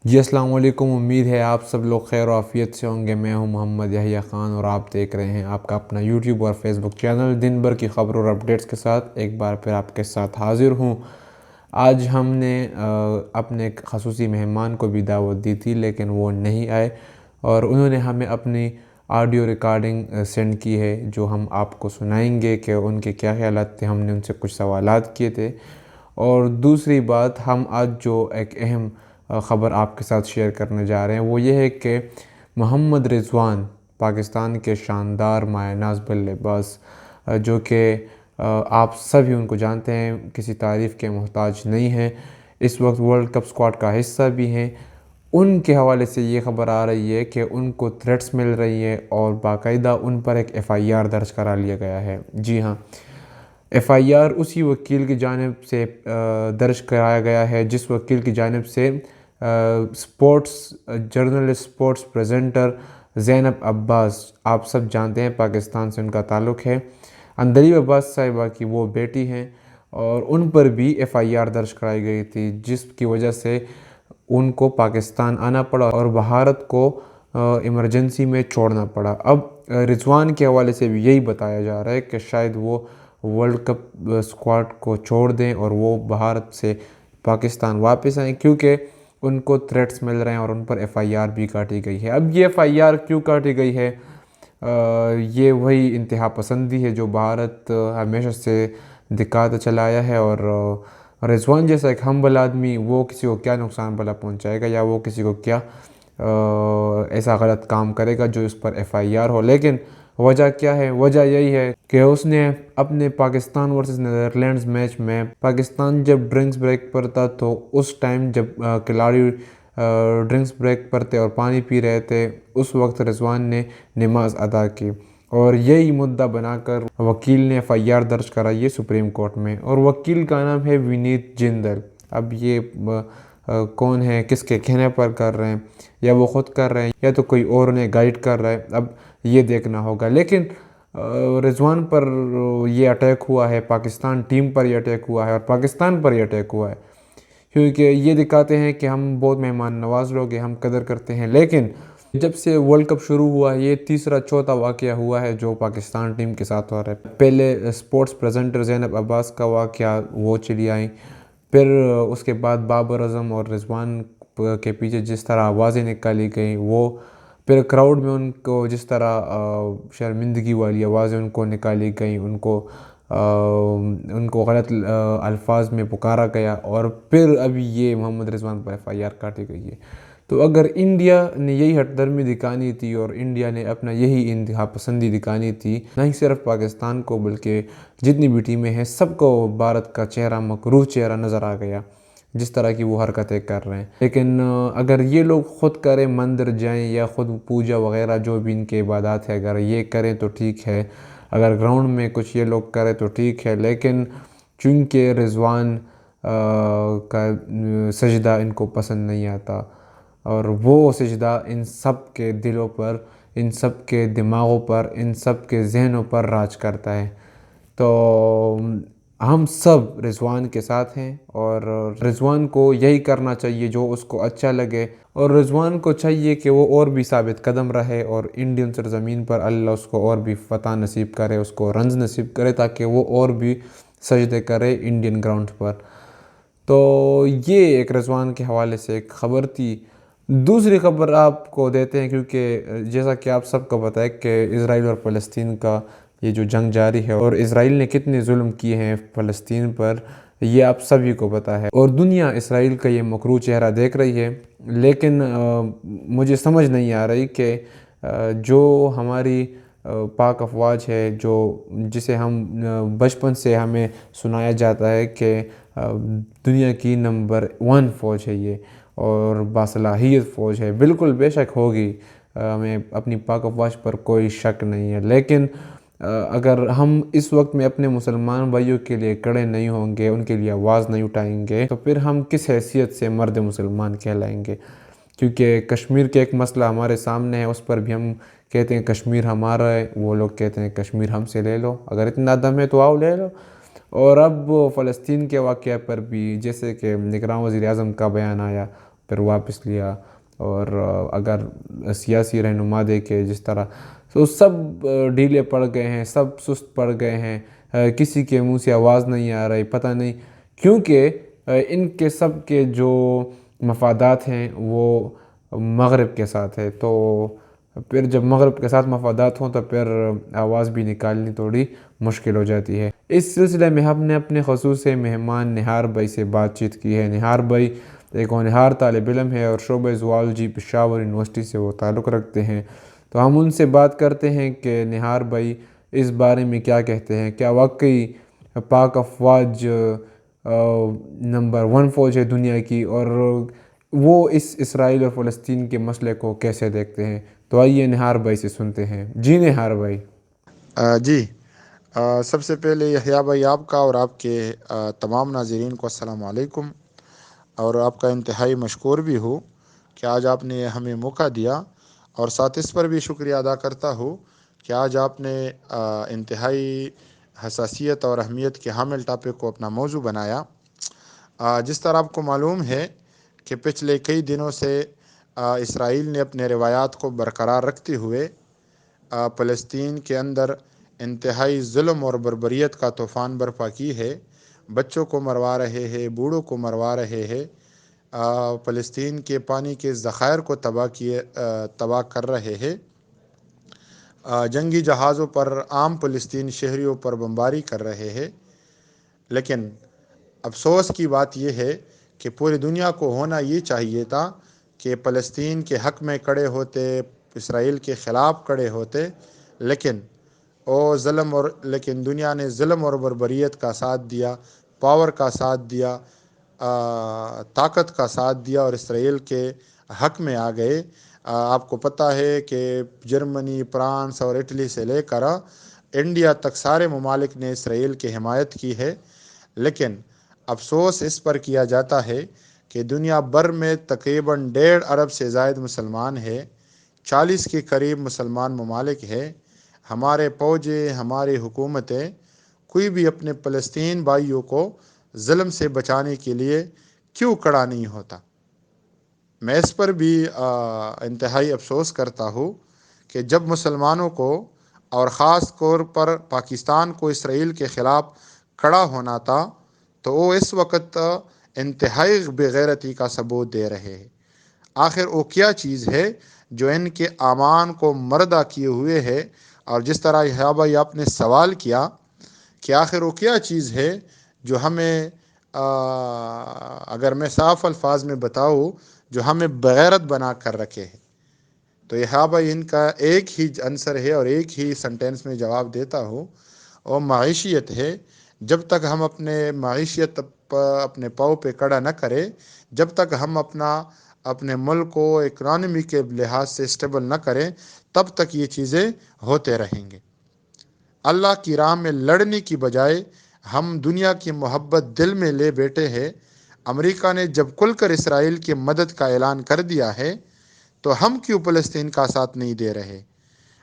جی السلام علیکم، امید ہے آپ سب لوگ خیر و عافیت سے ہوں گے۔ میں ہوں محمد یحییٰ خان اور آپ دیکھ رہے ہیں آپ کا اپنا یوٹیوب اور فیس بک چینل دن بھر کی خبروں اور اپڈیٹس کے ساتھ ایک بار پھر آپ کے ساتھ حاضر ہوں۔ آج ہم نے اپنے ایک خصوصی مہمان کو بھی دعوت دی تھی لیکن وہ نہیں آئے، اور انہوں نے ہمیں اپنی آڈیو ریکارڈنگ سینڈ کی ہے جو ہم آپ کو سنائیں گے کہ ان کے کیا خیالات تھے۔ ہم نے ان سے کچھ سوالات کیے تھے، اور دوسری بات ہم آج جو ایک اہم خبر آپ کے ساتھ شیئر کرنے جا رہے ہیں وہ یہ ہے کہ محمد رضوان پاکستان کے شاندار مایہ ناز بلے باز، جو کہ آپ سبھی ان کو جانتے ہیں، کسی تعریف کے محتاج نہیں ہیں، اس وقت ورلڈ کپ اسکواڈ کا حصہ بھی ہیں، ان کے حوالے سے یہ خبر آ رہی ہے کہ ان کو تھریٹس مل رہی ہے اور باقاعدہ ان پر ایک ایف آئی آر درج کرا لیا گیا ہے۔ جی ہاں، ایف آئی آر اسی وکیل کی جانب سے درج کرایا گیا ہے جس وکیل کی جانب سے سپورٹس جرنلسٹ، سپورٹس پریزنٹر زینب عباس، آپ سب جانتے ہیں پاکستان سے ان کا تعلق ہے، اندریم عباس صاحبہ کی وہ بیٹی ہیں، اور ان پر بھی ایف آئی آر درج کرائی گئی تھی جس کی وجہ سے ان کو پاکستان آنا پڑا اور بھارت کو ایمرجنسی میں چھوڑنا پڑا۔ اب رضوان کے حوالے سے بھی یہی بتایا جا رہا ہے کہ شاید وہ ورلڈ کپ اسکواڈ کو چھوڑ دیں اور وہ بھارت سے پاکستان واپس آئیں، کیونکہ ان کو تھریٹس مل رہے ہیں اور ان پر ایف آئی آر بھی کاٹی گئی ہے۔ اب یہ ایف آئی آر کیوں کاٹی گئی ہے؟ یہ وہی انتہا پسندی ہے جو بھارت ہمیشہ سے دکھاتا چلا آیا ہے، اور رضوان جیسا ایک ہمبل آدمی وہ کسی کو کیا نقصان بھلا پہنچائے گا، یا وہ کسی کو کیا ایسا غلط کام کرے گا جو اس پر ایف آئی آر ہو۔ لیکن وجہ کیا ہے؟ وجہ یہی ہے کہ اس نے اپنے پاکستان ورسز نیدرلینڈز میچ میں، پاکستان جب ڈرنکس بریک پر تھا تو اس ٹائم جب کھلاڑی ڈرنکس بریک پر تھے اور پانی پی رہے تھے، اس وقت رضوان نے نماز ادا کی، اور یہی مدعا بنا کر وکیل نے ایف آئی آر درج کرائی ہے سپریم کورٹ میں، اور وکیل کا نام ہے ونیت جندل۔ اب یہ کون ہے، کس کے کہنے پر کر رہے ہیں، یا وہ خود کر رہے ہیں یا تو کوئی اور انہیں گائیڈ کر رہا ہے، اب یہ دیکھنا ہوگا۔ لیکن رضوان پر یہ اٹیک ہوا ہے، پاکستان ٹیم پر یہ اٹیک ہوا ہے، اور پاکستان پر یہ اٹیک ہوا ہے کیونکہ یہ دکھاتے ہیں کہ ہم بہت مہمان نواز لوگ ہیں، ہم قدر کرتے ہیں، لیکن جب سے ورلڈ کپ شروع ہوا ہے یہ تیسرا چوتھا واقعہ ہوا ہے جو پاکستان ٹیم کے ساتھ ہو رہا ہے۔ پہلے سپورٹس پریزنٹر زینب عباس کا واقعہ، وہ چلی آئیں، پھر اس کے بعد بابر اعظم اور رضوان کے پیچھے جس طرح آوازیں نکالی گئیں، وہ پھر کراؤڈ میں ان کو جس طرح شرمندگی والی آوازیں ان کو نکالی گئیں، ان کو غلط الفاظ میں پکارا گیا، اور پھر ابھی یہ محمد رضوان پر ایف آئی آر کاٹی گئی ہے۔ تو اگر انڈیا نے یہی ہٹ درمی دکھانی تھی اور انڈیا نے اپنا یہی انتہا پسندی دکھانی تھی، نہ ہی صرف پاکستان کو بلکہ جتنی بھی ٹیمیں ہیں سب کو بھارت کا چہرہ، مکروہ چہرہ نظر آ گیا جس طرح کی وہ حرکتیں کر رہے ہیں۔ لیکن اگر یہ لوگ خود کریں، مندر جائیں یا خود پوجا وغیرہ جو بھی ان کے عبادات ہے اگر یہ کریں تو ٹھیک ہے، اگر گراؤنڈ میں کچھ یہ لوگ کریں تو ٹھیک ہے، لیکن چونکہ رضوان کا سجدہ ان کو پسند نہیں آتا، اور وہ سجدہ ان سب کے دلوں پر، ان سب کے دماغوں پر، ان سب کے ذہنوں پر راج کرتا ہے، تو ہم سب رضوان کے ساتھ ہیں، اور رضوان کو یہی کرنا چاہیے جو اس کو اچھا لگے، اور رضوان کو چاہیے کہ وہ اور بھی ثابت قدم رہے اور انڈین سرزمین پر اللہ اس کو اور بھی فتح نصیب کرے، اس کو رنز نصیب کرے تاکہ وہ اور بھی سجدے کرے انڈین گراؤنڈ پر۔ تو یہ ایک رضوان کے حوالے سے ایک خبر تھی۔ دوسری خبر آپ کو دیتے ہیں، کیونکہ جیسا کہ آپ سب کو پتہ ہے کہ اسرائیل اور فلسطین کا یہ جو جنگ جاری ہے، اور اسرائیل نے کتنے ظلم کیے ہیں فلسطین پر، یہ آپ سبھی کو پتہ ہے، اور دنیا اسرائیل کا یہ مکروہ چہرہ دیکھ رہی ہے۔ لیکن مجھے سمجھ نہیں آ رہی کہ جو ہماری پاک افواج ہے، جسے ہم بچپن سے ہمیں سنایا جاتا ہے کہ دنیا کی نمبر 1 فوج ہے یہ، اور باصلاحیت فوج ہے، بالکل بے شک ہوگی، ہمیں اپنی پاک افواج پر کوئی شک نہیں ہے، لیکن اگر ہم اس وقت میں اپنے مسلمان بھائیوں کے لیے کڑے نہیں ہوں گے، ان کے لیے آواز نہیں اٹھائیں گے، تو پھر ہم کس حیثیت سے مرد مسلمان کہلائیں گے؟ کیونکہ کشمیر کے ایک مسئلہ ہمارے سامنے ہے، اس پر بھی ہم کہتے ہیں کشمیر ہمارا ہے، وہ لوگ کہتے ہیں کشمیر ہم سے لے لو، اگر اتنا دم ہے تو آؤ لے لو۔ اور اب فلسطین کے واقعہ پر بھی جیسے کہ نگراں وزیر اعظم کا بیان آیا، پھر واپس لیا، اور اگر سیاسی رہنما دیکھے جس طرح، تو سب ڈھیلے پڑ گئے ہیں، سب سست پڑ گئے ہیں، کسی کے منہ سے آواز نہیں آ رہی، پتہ نہیں کیونکہ ان کے سب کے جو مفادات ہیں وہ مغرب کے ساتھ ہے۔ تو پھر جب مغرب کے ساتھ مفادات ہوں تو پھر آواز بھی نکالنی تھوڑی مشکل ہو جاتی ہے۔ اس سلسلے میں ہم نے اپنے خصوصی مہمان نہار بھائی سے بات چیت کی ہے۔ نہار بھائی ایک ہونہار طالب علم ہے اور شعبہ زوالوجی پشاور یونیورسٹی سے وہ تعلق رکھتے ہیں، تو ہم ان سے بات کرتے ہیں کہ نہار بھائی اس بارے میں کیا کہتے ہیں، کیا واقعی پاک افواج نمبر 1 فوج ہے دنیا کی، اور وہ اس اسرائیل اور فلسطین کے مسئلے کو کیسے دیکھتے ہیں۔ تو آئیے نہار بھائی سے سنتے ہیں۔ جی نہار بھائی۔ جی، سب سے پہلے یحییٰ بھائی آپ کا اور آپ کے تمام ناظرین کو السلام علیکم، اور آپ کا انتہائی مشکور بھی ہوں کہ آج آپ نے ہمیں موقع دیا، اور ساتھ اس پر بھی شکریہ ادا کرتا ہوں کہ آج آپ نے انتہائی حساسیت اور اہمیت کے حامل ٹاپک کو اپنا موضوع بنایا۔ جس طرح آپ کو معلوم ہے کہ پچھلے کئی دنوں سے اسرائیل نے اپنے روایات کو برقرار رکھتے ہوئے فلسطین کے اندر انتہائی ظلم اور بربریت کا طوفان برپا کی ہے۔ بچوں کو مروا رہے ہیں، بوڑھوں کو مروا رہے ہیں، فلسطین کے پانی کے ذخائر کو تباہ کر رہے ہیں، جنگی جہازوں پر عام فلسطین شہریوں پر بمباری کر رہے ہیں۔ لیکن افسوس کی بات یہ ہے کہ پوری دنیا کو ہونا یہ چاہیے تھا کہ فلسطین کے حق میں کھڑے ہوتے، اسرائیل کے خلاف کھڑے ہوتے، لیکن دنیا نے ظلم اور بربریت کا ساتھ دیا، پاور کا ساتھ دیا، طاقت کا ساتھ دیا، اور اسرائیل کے حق میں آ گئے۔ آپ کو پتہ ہے کہ جرمنی، فرانس اور اٹلی سے لے کر انڈیا تک سارے ممالک نے اسرائیل کی حمایت کی ہے۔ لیکن افسوس اس پر کیا جاتا ہے کہ دنیا بھر میں تقریباً 1.5 ارب سے زائد مسلمان ہیں، 40 کے قریب مسلمان ممالک ہیں۔ ہمارے فوجیں، ہماری حکومتیں، کوئی بھی اپنے فلسطین بھائیوں کو ظلم سے بچانے کے لیے کیوں کھڑا نہیں ہوتا؟ میں اس پر بھی انتہائی افسوس کرتا ہوں کہ جب مسلمانوں کو، اور خاص طور پر پاکستان کو، اسرائیل کے خلاف کھڑا ہونا تھا تو وہ اس وقت انتہائی بےغیرتی کا ثبوت دے رہے ہیں۔ آخر وہ کیا چیز ہے جو ان کے ایمان کو مردہ کیے ہوئے ہے؟ اور جس طرح یحییٰ بھائی آپ نے سوال کیا کہ آخر وہ کیا چیز ہے جو ہمیں، اگر میں صاف الفاظ میں بتاؤں، جو ہمیں بغیرت بنا کر رکھے ہے، تو یحییٰ بھائی ان کا ایک ہی آنسر ہے اور ایک ہی سنٹینس میں جواب دیتا ہوں، اور معیشیت ہے۔ جب تک ہم اپنے معیشیت اپنے پاؤں پہ کھڑا نہ کریں، جب تک ہم اپنے ملک کو اکنامی کے لحاظ سے اسٹیبل نہ کریں، تب تک یہ چیزیں ہوتے رہیں گے۔ اللہ کی راہ میں لڑنے کی بجائے ہم دنیا کی محبت دل میں لے بیٹھے ہیں۔ امریکہ نے جب کھل کر اسرائیل کی مدد کا اعلان کر دیا ہے تو ہم کیوں فلسطین کا ساتھ نہیں دے رہے؟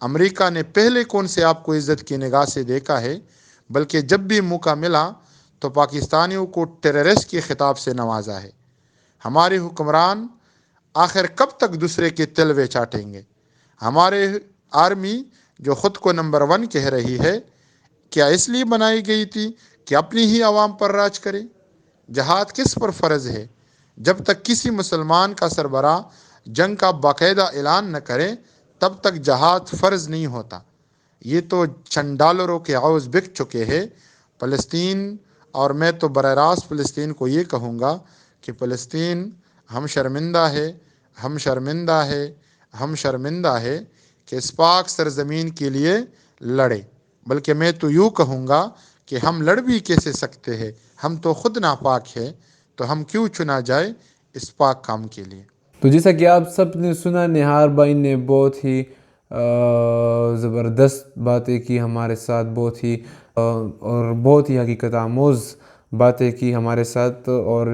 امریکہ نے پہلے کون سے آپ کو عزت کی نگاہ سے دیکھا ہے؟ بلکہ جب بھی موقع ملا تو پاکستانیوں کو ٹیررسٹ کے خطاب سے نوازا ہے۔ ہمارے حکمران آخر کب تک دوسرے کے تلوے چاٹیں گے؟ ہمارے آرمی جو خود کو نمبر 1 کہہ رہی ہے، کیا اس لیے بنائی گئی تھی کہ اپنی ہی عوام پر راج کرے؟ جہاد کس پر فرض ہے؟ جب تک کسی مسلمان کا سربراہ جنگ کا باقاعدہ اعلان نہ کرے تب تک جہاد فرض نہیں ہوتا۔ یہ تو چند ڈالروں کے عوض بک چکے ہیں فلسطین، اور میں تو براہ راست فلسطین کو یہ کہوں گا کہ فلسطین، ہم شرمندہ ہے، ہم شرمندہ ہے، ہم شرمندہ ہے کہ اس پاک سرزمین کے لیے لڑے۔ بلکہ میں تو یوں کہوں گا کہ ہم لڑ بھی کیسے سکتے ہیں؟ ہم تو خود ناپاک ہے، تو ہم کیوں چنا جائے اس پاک کام کے لیے؟ تو جیسا کہ آپ سب نے سنا، نہار بھائی نے بہت ہی زبردست باتیں کی ہمارے ساتھ، بہت ہی اور بہت ہی حقیقت آموز باتیں کی ہمارے ساتھ، اور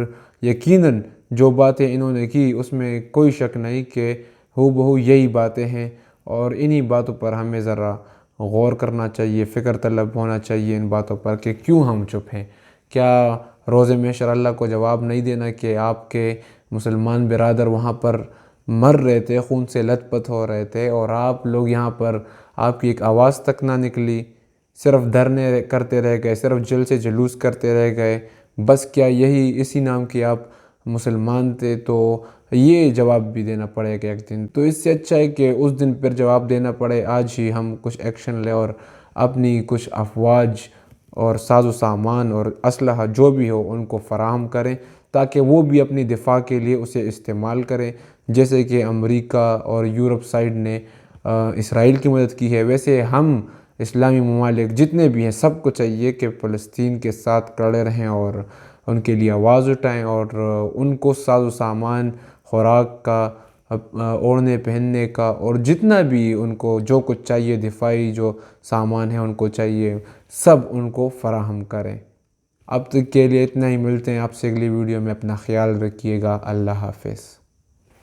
یقیناً جو باتیں انہوں نے کی اس میں کوئی شک نہیں کہ ہو بہو یہی باتیں ہیں، اور انہی باتوں پر ہمیں ذرا غور کرنا چاہیے، فکر طلب ہونا چاہیے ان باتوں پر کہ کیوں ہم چپ ہیں۔ کیا روز محشر اللہ کو جواب نہیں دینا کہ آپ کے مسلمان برادر وہاں پر مر رہے تھے، خون سے لت پت ہو رہے تھے، اور آپ لوگ یہاں پر آپ کی ایک آواز تک نہ نکلی، صرف دھرنے کرتے رہ گئے، صرف جل سے جلوس کرتے رہ گئے۔ بس کیا یہی اسی نام کے آپ مسلمان تھے؟ تو یہ جواب بھی دینا پڑے گا ایک دن۔ تو اس سے اچھا ہے کہ اس دن پھر جواب دینا پڑے، آج ہی ہم کچھ ایکشن لیں اور اپنی کچھ افواج اور ساز و سامان اور اسلحہ جو بھی ہو ان کو فراہم کریں، تاکہ وہ بھی اپنی دفاع کے لیے اسے استعمال کریں۔ جیسے کہ امریکہ اور یورپ سائڈ نے اسرائیل کی مدد کی ہے، ویسے ہم اسلامی ممالک جتنے بھی ہیں سب کو چاہیے کہ فلسطین کے ساتھ کھڑے رہیں اور ان کے لیے آواز اٹھائیں، اور ان کو ساز و سامان، خوراک کا، اوڑھنے پہننے کا، اور جتنا بھی ان کو جو کچھ چاہیے، دفاعی جو سامان ہے ان کو چاہیے، سب ان کو فراہم کریں۔ اب تک کے لیے اتنا ہی، ملتے ہیں آپ سے اگلی ویڈیو میں، اپنا خیال رکھیے گا، اللہ حافظ۔